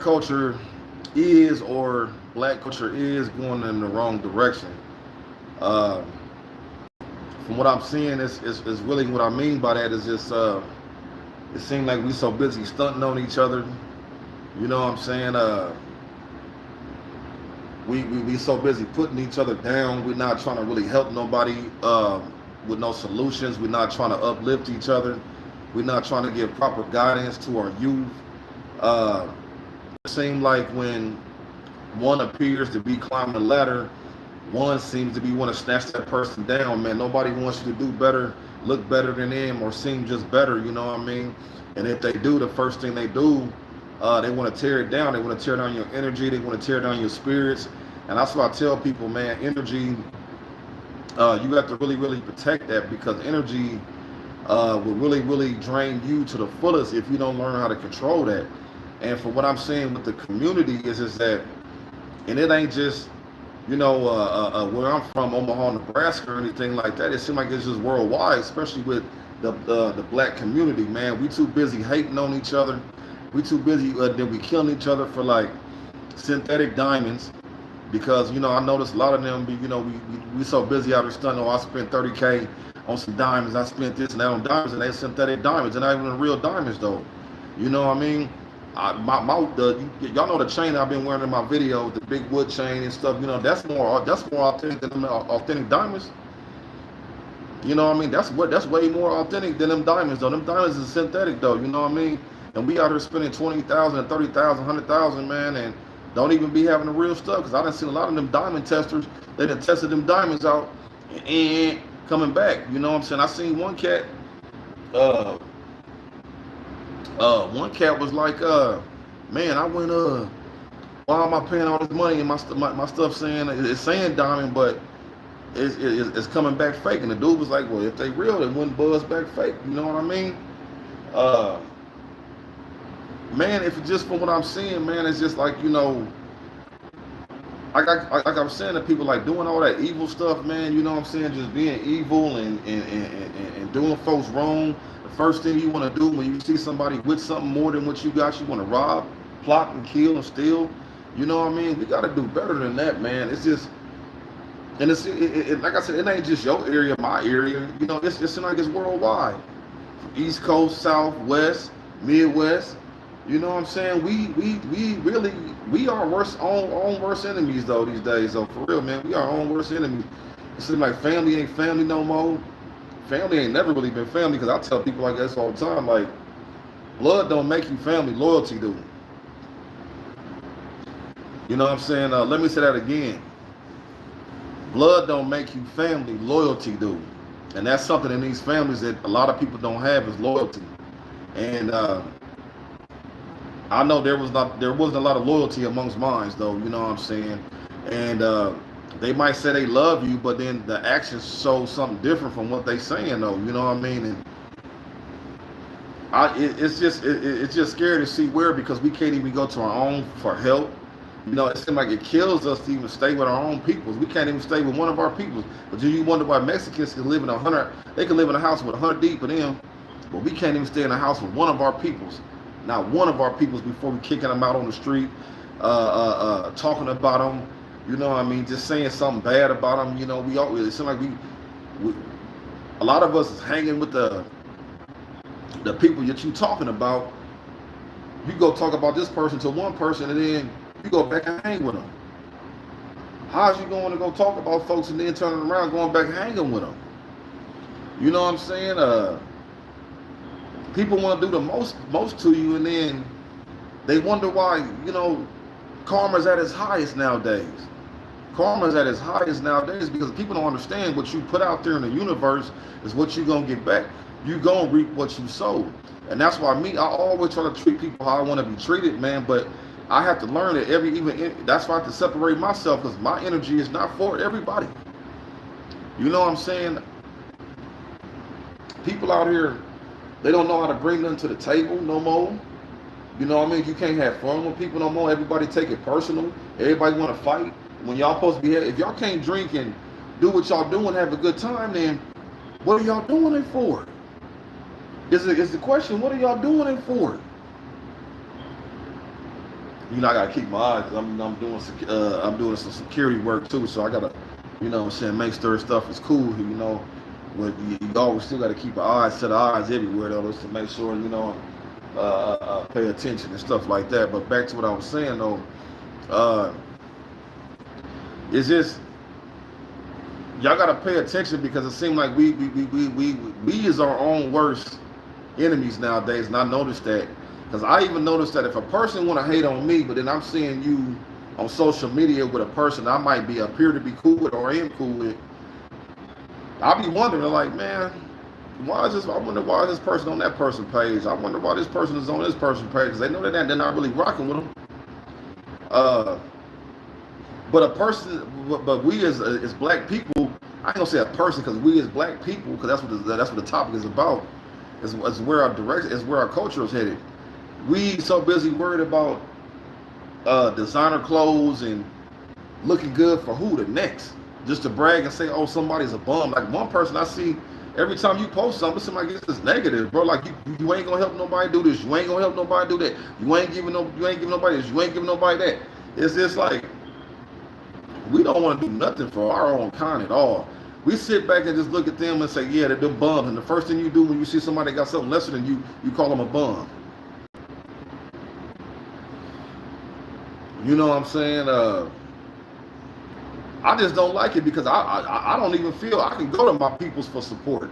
culture is, or black culture is going in the wrong direction. Uh, from what I'm seeing, is really what I mean by that is just it seems like we so busy stunting on each other. You know what I'm saying? We so busy putting each other down. We're not trying to really help nobody with no solutions. We're not trying to uplift each other. We're not trying to give proper guidance to our youth. Uh, it seems like when one appears to be climbing the ladder, one seems to be want to snatch that person down. Man, nobody wants you to do better, look better than them, or seem just better. You know what I mean? And if they do, the first thing they do, they want to tear it down. They want to tear down your energy. They want to tear down your spirits. And that's why I tell people, man, energy. You have to really, really protect that, because energy will really, really drain you to the fullest if you don't learn how to control that. And for what I'm saying with the community is that, and it ain't just, where I'm from, Omaha, Nebraska, or anything like that. It seems like it's just worldwide, especially with the black community. Man, we too busy hating on each other. We too busy then we killing each other for like synthetic diamonds, because I noticed a lot of them be, we so busy out here stunting. Oh, I spent 30K on some diamonds. I spent this and that on diamonds, and they synthetic diamonds, and not even the real diamonds though. You know what I mean? Y'all know the chain I've been wearing in my videos, the big wood chain and stuff. That's more authentic than them authentic diamonds. You know what I mean? That's way more authentic than them diamonds though. Them diamonds is synthetic though. You know what I mean? And we out here spending 20,000, 30,000, 100,000, man, and don't even be having the real stuff. Because I done seen a lot of them diamond testers. They done tested them diamonds out and coming back. You know what I'm saying? I seen one cat. One cat was like, man, I went, why am I paying all this money and my stuff saying it's saying diamond, but it's coming back fake. And the dude was like, well, if they real, they wouldn't buzz back fake. You know what I mean? Man, if it's just from what I'm seeing, man, it's just like, like I'm saying to people, like doing all that evil stuff, man, you know what I'm saying, just being evil and doing folks wrong. The first thing you want to do when you see somebody with something more than what you got, you want to rob, plot, and kill and steal. You know what I mean? We got to do better than that, man. It's just, and like I said, it ain't just your area, my area. It's like it's worldwide. East Coast, South, West, Midwest. You know what I'm saying? We are own worst enemies though these days. So for real, man, we are our own worst enemies. It seems like family ain't family no more. Family ain't never really been family, because I tell people like this all the time. Like, blood don't make you family, loyalty do. You know what I'm saying? Let me say that again. Blood don't make you family, loyalty do. And that's something in these families that a lot of people don't have, is loyalty. And I know there wasn't a lot of loyalty amongst mines though, you know what I'm saying? And they might say they love you, but then the actions show something different from what they saying though, you know what I mean? And it's just scary to see where, because we can't even go to our own for help. It seems like it kills us to even stay with our own peoples. We can't even stay with one of our peoples. But do you wonder why Mexicans can live in they can live in a house with 100 deep of them, but we can't even stay in a house with one of our peoples. Not one of our peoples before we kicking them out on the street, talking about them, you know what I mean, just saying something bad about them. It seems like we a lot of us is hanging with the people that you talking about. You go talk about this person to one person, and then you go back and hang with them. How's you going to go talk about folks and then turning around going back and hanging with them? You know what I'm saying? People want to do the most to you, and then they wonder why, karma's at its highest nowadays. Karma's at its highest nowadays because people don't understand what you put out there in the universe is what you're going to get back. You're going to reap what you sow. And that's why I always try to treat people how I want to be treated, man. But I have to learn that that's why I have to separate myself, because my energy is not for everybody. You know what I'm saying? People out here, they don't know how to bring them to the table no more. You know what I mean? You can't have fun with people no more. Everybody take it personal. Everybody want to fight. When y'all supposed to be here, if y'all can't drink and do what y'all doing, have a good time, then what are y'all doing it for? Is the question, what are y'all doing it for? You know, I gotta keep my eyes. I'm doing some security work too, so I gotta, you know, what I'm saying, make sure stuff is cool. You know, but you always still gotta keep an eye, set of eyes everywhere though, just to make sure, you know, pay attention and stuff like that. But back to what I was saying though, it's just y'all gotta pay attention because it seems like we is our own worst enemies nowadays, and I noticed that because I even noticed that if a person want to hate on me, but then I'm seeing you on social media with a person I might be appear to be cool with or am cool with, I'll be wondering like, man, why is this? I wonder why is this person on that person page? I wonder why this person is on this person page because they know that they're not really rocking with them. But a person, but we as black people, I ain't gonna say a person because we as black people, because that's what the topic is about. Is where our direction is, where our culture is headed. We so busy worried about designer clothes and looking good for who the next, just to brag and say, oh, somebody's a bum. Like one person I see every time you post something, somebody gets this negative, bro. Like you ain't gonna help nobody do this. You ain't gonna help nobody do that. You ain't giving nobody this. You ain't giving nobody that. It's just like we don't want to do nothing for our own kind at all. We sit back and just look at them and say, yeah, they're bums. And the first thing you do when you see somebody that got something lesser than you call them a bum. You know what I'm saying? I just don't like it because I don't even feel I can go to my peoples for support.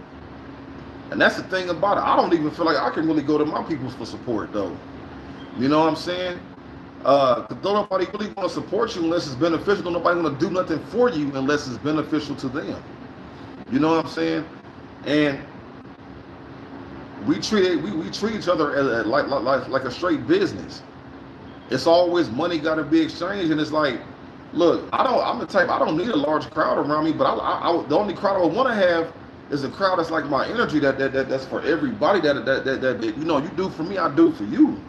And that's the thing about it. I don't even feel like I can really go to my peoples for support, though. You know what I'm saying? Don't nobody really want to support you unless it's beneficial. Don't nobody want to do nothing for you unless it's beneficial to them. You know what I'm saying? And we treat each other as, like a straight business. It's always money got to be exchanged, and it's like, look, I'm the type, I don't need a large crowd around me, but the only crowd I want to have is a crowd that's like my energy, that's for everybody. That you know, you do for me, I do for you.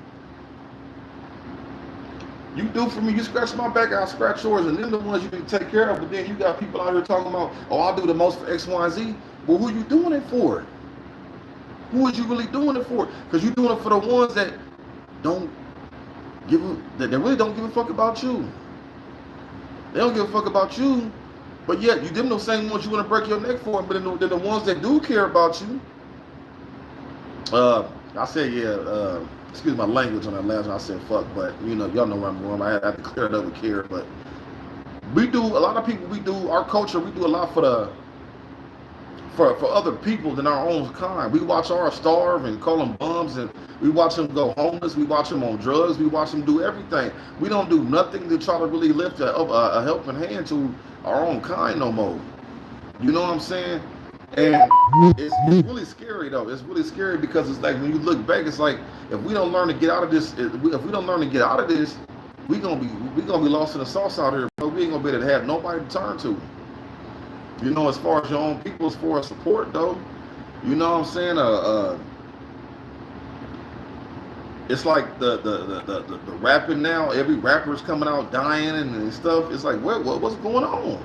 You do for me, you scratch my back, I'll scratch yours, and then the ones you need to take care of. But then you got people out here talking about, oh, I'll do the most for X, Y, and Z. Well, who you doing it for? Who is you really doing it for? Because you're doing it for the ones that that really don't give a fuck about you. They don't give a fuck about you, but yet you them those same ones you want to break your neck for. But then the ones that do care about you. I said, yeah. Excuse my language on that last one. I said fuck, but you know, y'all know where I'm going. I have to clear it up with care. But we do, a lot of people, we do, our culture, we do a lot for other people than our own kind. We watch ours starve and call them bums, and we watch them go homeless. We watch them on drugs. We watch them do everything. We don't do nothing to try to really lift a helping hand to our own kind no more. You know what I'm saying? And it's really scary though. It's really scary because it's like when you look back, it's like if we don't learn to get out of this, we gonna be lost in the sauce out here. But we ain't gonna be able to have nobody to turn to. You know, as far as your own people, as far as support though, you know what I'm saying? It's like the rapping now. Every rapper's coming out dying and stuff. It's like what's going on?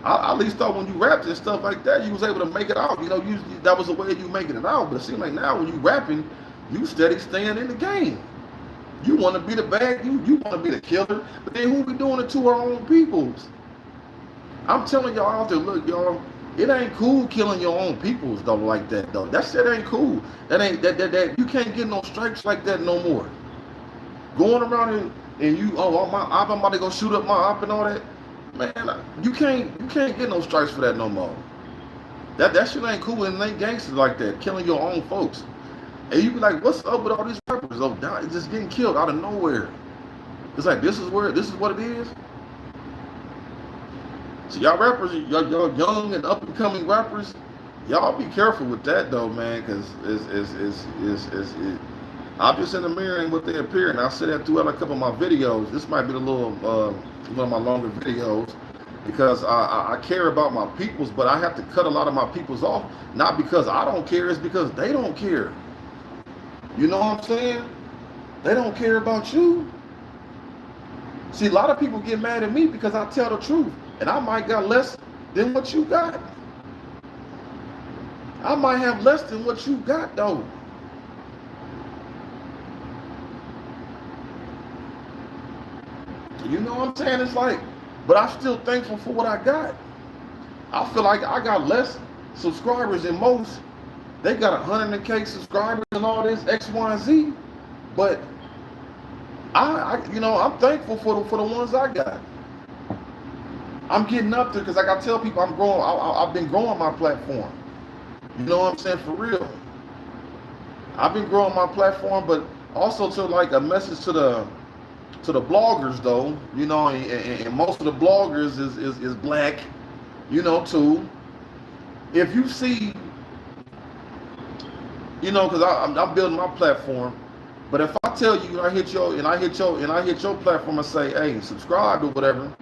I at least thought when you rapped and stuff like that, you was able to make it out. You know, that was the way you making it out. But it seems like now when you rapping, you steady staying in the game. You want to be the bad, you want to be the killer. But then who be doing it to our own peoples? I'm telling y'all out there, look, y'all, it ain't cool killing your own peoples though like that though. That shit ain't cool. That you can't get no strikes like that no more. Going around and you, I'm about to go shoot up my op and all that. Man, you can't get no strikes for that no more. That shit ain't cool and it ain't gangster like that, killing your own folks. And you be like, what's up with all these rappers? Oh, it's just getting killed out of nowhere. It's like this is what it is. So y'all rappers, y'all young and up and coming rappers, y'all be careful with that though, man, because I'm just in the mirror and what they appear, and I said that throughout a couple of my videos. This might be the one of my longer videos because I care about my peoples, but I have to cut a lot of my peoples off, not because I don't care, it's because they don't care. You know what I'm saying? They don't care about you. See, a lot of people get mad at me because I tell the truth, and I might got less than what you got. I might have less than what you got though. You know what I'm saying? It's like, but I'm still thankful for what I got. I feel like I got less subscribers than most. They got 100K subscribers and all this X, Y, and Z. But I'm thankful for the ones I got. I'm getting up there because, like I tell people, I'm growing. I've been growing my platform. You know what I'm saying? For real. I've been growing my platform, but also to like a message to the bloggers though. You know, and most of the bloggers is black. You know, too. If you see, you know, because I'm building my platform. But if I tell you, I hit your platform and say, hey, subscribe or whatever,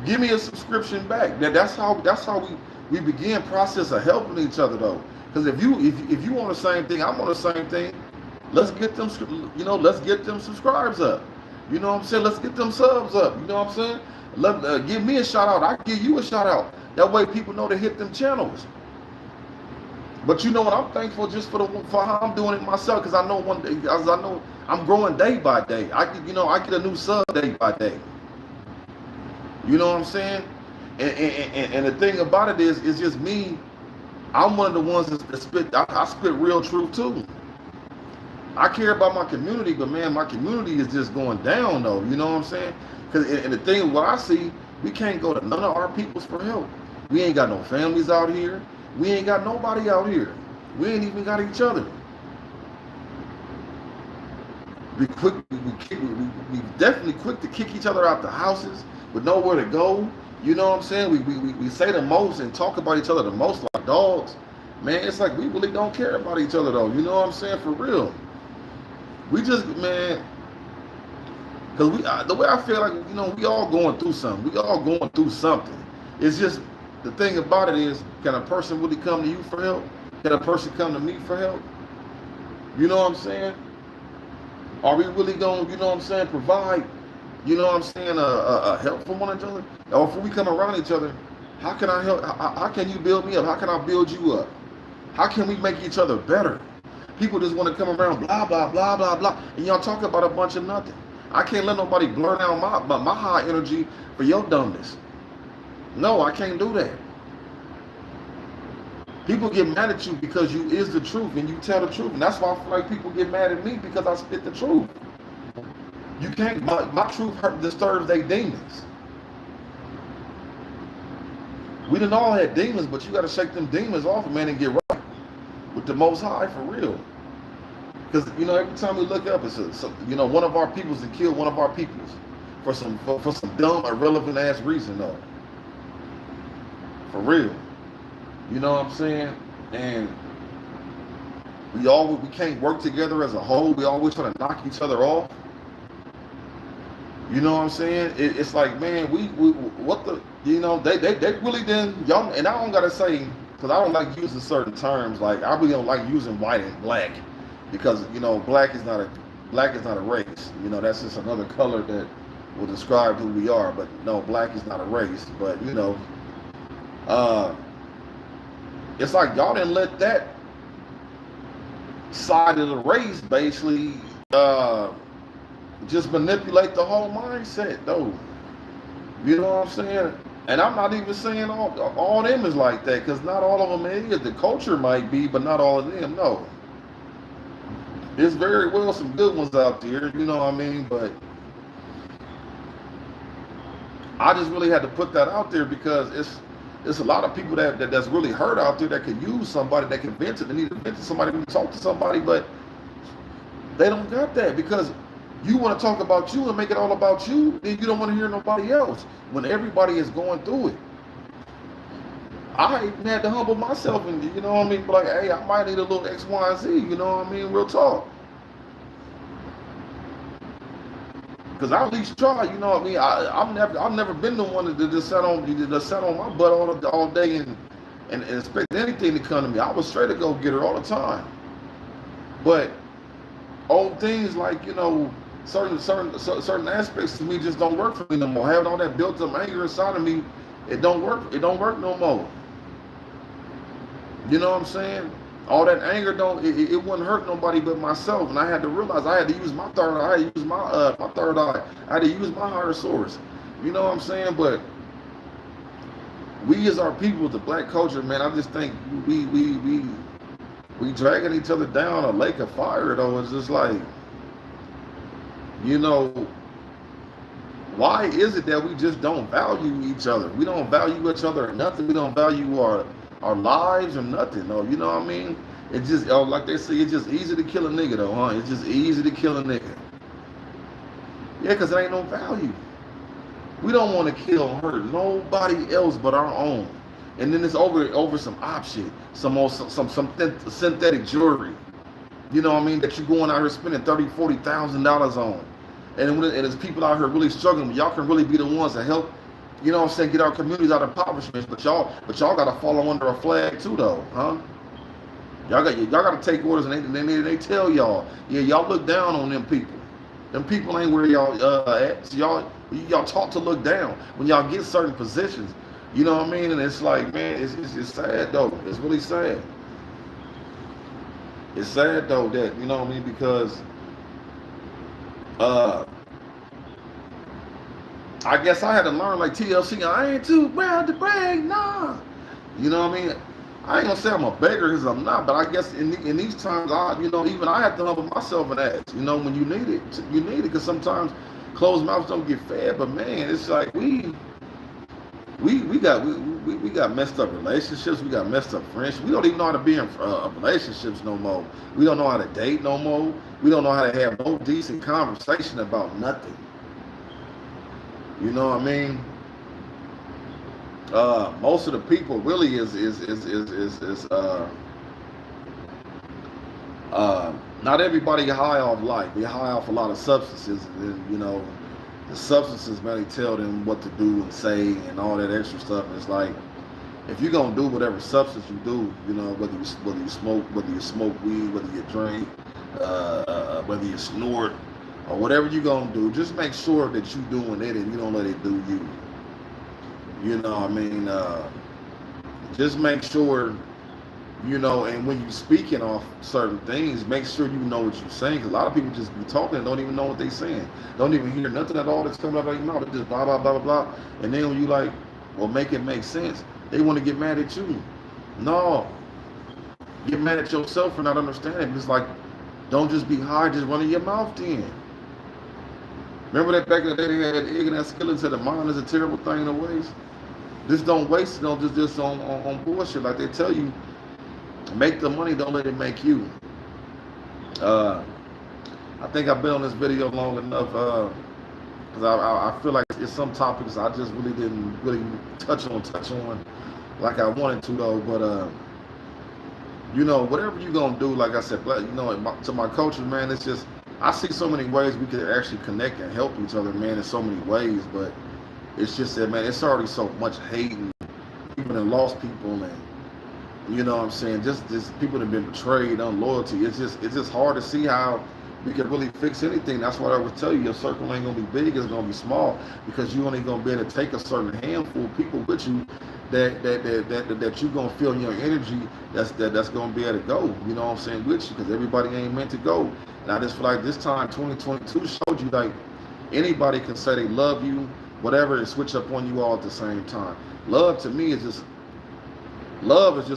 give me a subscription back. That's how we begin process of helping each other though. Because if you want the same thing, I'm on the same thing. Let's get them, let's get them subscribes up. You know what I'm saying? Let's get them subs up. You know what I'm saying? Give me a shout out. I give you a shout out. That way people know to hit them channels. But you know what? I'm thankful just for how I'm doing it myself, because I know one day, as I know I'm growing day by day. I get a new sub day by day. You know what I'm saying? And the thing about it is, it's just me. I'm one of the ones that spit. I spit real truth too. I care about my community, but man, my community is just going down though. You know what I'm saying? Because and the thing, what I see, we can't go to none of our peoples for help. We ain't got no families out here. We ain't got nobody out here. We ain't even got each other. We definitely quick to kick each other out the houses with nowhere to go. You know what I'm saying? We say the most and talk about each other the most like dogs. Man, it's like we really don't care about each other though. You know what I'm saying? For real. We just, man, because the way I feel like, we all going through something. We all going through something. It's just, the thing about it is, can a person really come to you for help? Can a person come to me for help? You know what I'm saying? Are we really going, provide, a help for one another? Or if we come around each other, how can I help? How can you build me up? How can I build you up? How can we make each other better? People just want to come around, blah, blah, blah, blah, blah, and y'all talk about a bunch of nothing. I can't let nobody blur down my high energy for your dumbness. No, I can't do that. People get mad at you because you is the truth and you tell the truth. And that's why I feel like people get mad at me, because I spit the truth. You can't, my truth disturbs their demons. We done all had demons, but you got to shake them demons off, man, and get right with the Most High for real. Because, every time we look up, it's one of our peoples and kill one of our peoples for some dumb, irrelevant ass reason, though. For real. You know what I'm saying? And we can't work together as a whole. We always trying to knock each other off. You know what I'm saying? It's like, man, we what the, they really didn't, y'all, and I don't gotta say, because I don't like using certain terms, like I really don't like using white and black, because black is not a race. That's just another color that will describe who we are. But no, black is not a race. But it's like y'all didn't let that side of the race basically just manipulate the whole mindset though. You know what I'm saying? And I'm not even saying all them is like that, because not all of them is. The culture might be, but not all of them, no. There's very well some good ones out there, you know what I mean? But I just really had to put that out there, because it's a lot of people that's really hurt out there that could use somebody that can vent it. They need to vent to somebody, to talk to somebody, but they don't got that, because you want to talk about you and make it all about you, then you don't want to hear nobody else when everybody is going through it. I even had to humble myself and, you know what I mean, like, hey, I might need a little X, Y, and Z, you know what I mean, real talk. Because I at least try, you know what I mean. I've never been the one that just sat on my butt all day and expect anything to come to me. I was straight to go get her all the time. But old things like, certain aspects of me just don't work for me no more. Having all that built up anger inside of me, it don't work no more. You know what I'm saying? All that anger it wouldn't hurt nobody but myself, and I had to realize I had to use my third eye. I had to use my third eye. I had to use my higher source. You know what I'm saying? But we as our people, the black culture, man, I just think we dragging each other down a lake of fire. Though it's just like, you know, why is it that we just don't value each other? We don't value each other or nothing. We don't value our lives or nothing. No, you know what I mean? It's just, like they say, it's just easy to kill a nigga though, huh? It's just easy to kill a nigga. Yeah, because it ain't no value. We don't want to kill and hurt nobody else but our own. And then it's over some op shit, some synthetic jewelry. You know what I mean? That you're going out here spending $30,000, $40,000 on. And there's people out here really struggling. Y'all can really be the ones to help, you know what I'm saying, get our communities out of impoverishment. But y'all gotta follow under a flag too though, huh? Y'all gotta take orders, and they tell y'all, yeah, y'all look down on them people. Them people ain't where y'all at. So y'all taught to look down when y'all get certain positions. You know what I mean? And it's like, man, it's sad though. It's really sad. It's sad though that, you know what I mean, because I guess I had to learn like TLC. I ain't too proud to brag, nah. You know what I mean? I ain't gonna say I'm a beggar because I'm not, but I guess in these times, even I have to humble myself and ask. You know, when you need it, because sometimes closed mouths don't get fed. But man, it's like we got messed up relationships. We got messed up friendships. We don't even know how to be in relationships no more. We don't know how to date no more. We don't know how to have no decent conversation about nothing. You know what I mean? Most of the people really is not everybody high off life. They high off a lot of substances, and you know, the substances, man, they tell them what to do and say and all that extra stuff. And it's like, if you're gonna do whatever substance you do, you know, whether you smoke weed, whether you drink, whether you snort, or whatever you're gonna do, just make sure that you're doing it and you don't let it do you. You know what I mean? Just make sure, you know, and when you're speaking off certain things, make sure you know what you're saying. Because a lot of people just be talking and don't even know what they're saying. Don't even hear nothing at all that's coming out of your mouth. They just blah, blah, blah, blah, blah. And then when you like, well, make it make sense, they want to get mad at you. No. Get mad at yourself for not understanding. It's like, don't just be high, just running your mouth then. Remember that back in the day they had that egg and that skillet said the mind is a terrible thing to waste? Just don't waste it on just on bullshit. Like they tell you, make the money, don't let it make you. I think I've been on this video long enough because I feel like it's some topics I just really didn't really touch on like I wanted to though. But you know, whatever you're gonna do, like I said, you know, to my culture, man, it's just, I see so many ways we could actually connect and help each other, man, in so many ways. But it's just that, man, it's already so much hate and even in lost people, and you know what I'm saying, just people that have been betrayed, unloyalty. It's just hard to see how we could really fix anything. That's what I would tell you. Your circle ain't gonna be big, it's gonna be small, because you only gonna be able to take a certain handful of people with you that you gonna feel in your energy that's gonna be able to go, you know what I'm saying, with you, because everybody ain't meant to go. And I just feel like this time 2022 showed you like anybody can say they love you, whatever, and switch up on you all at the same time. Love to me is just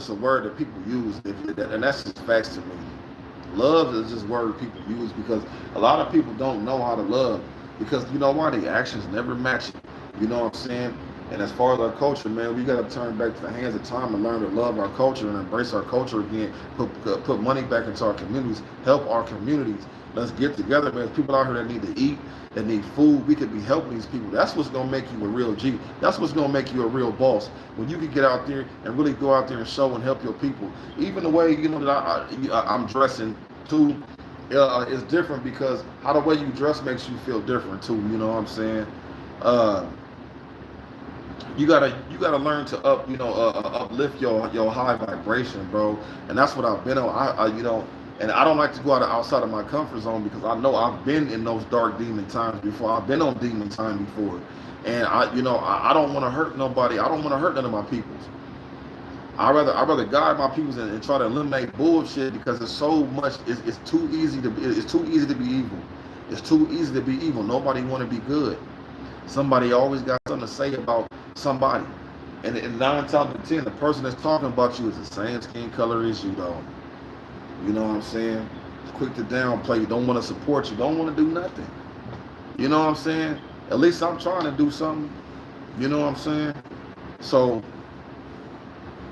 a word that people use, and that's just facts to me. Love is just a word people use because a lot of people don't know how to love, because you know why? The actions never match it. You know what I'm saying? And as far as our culture, man, we got to turn back to the hands of time and learn to love our culture and embrace our culture again. Put money back into our communities, help our communities. Let's get together, man. There's people out here that need to eat, that need food. We could be helping these people. That's what's gonna make you a real G. That's what's gonna make you a real boss. When you can get out there and really go out there and show and help your people. Even the way, you know, that I'm dressing too is different, because how the way you dress makes you feel different too. You know what I'm saying? You gotta learn to uplift your high vibration, bro. And that's what I've been on. You know, and I don't like to go outside of my comfort zone, because I know I've been in those dark demon times before. I've been on demon time before, and I don't want to hurt nobody. I don't want to hurt none of my peoples. I rather guide my people and try to eliminate bullshit, because it's so much. It's too easy to be. It's too easy to be evil. It's too easy to be evil. Nobody want to be good. Somebody always got something to say about somebody, and 9 times out of 10, the person that's talking about you is the same skin color as you, though. You know what I'm saying? Quick to downplay you. Don't want to support you. Don't want to do nothing. You know what I'm saying? At least I'm trying to do something. You know what I'm saying? So,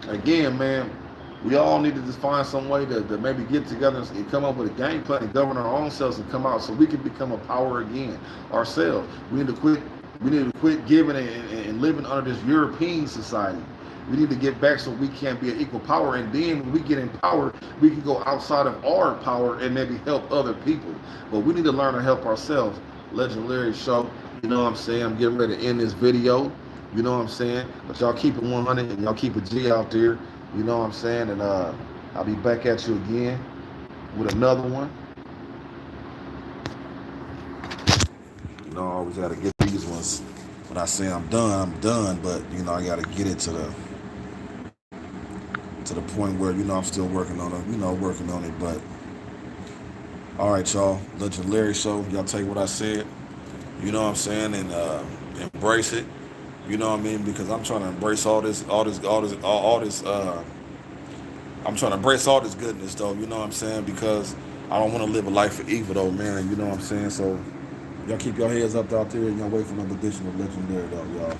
again, man, we all need to just find some way to maybe get together and come up with a game plan and govern our own selves and come out so we can become a power again ourselves. We need to quit giving and living under this European society. We need to get back so we can be an equal power, and then when we get in power, we can go outside of our power and maybe help other people. But we need to learn to help ourselves. Legend Larry Show, you know what I'm saying? I'm getting ready to end this video. You know what I'm saying? But y'all keep it 100 and y'all keep a G out there. You know what I'm saying? And I'll be back at you again with another one. You know, I always got to get these ones. When I say I'm done. But, you know, I got to get it to the point where, you know, I'm still working on it. But, all right, y'all. Legend Larry Show. Y'all take what I said. You know what I'm saying? And embrace it. You know what I mean? Because I'm trying to embrace all this. I'm trying to embrace all this goodness, though. You know what I'm saying? Because I don't want to live a life of evil, though, man. You know what I'm saying? So y'all keep your heads up out there and y'all wait for another edition of Legendary, though, y'all.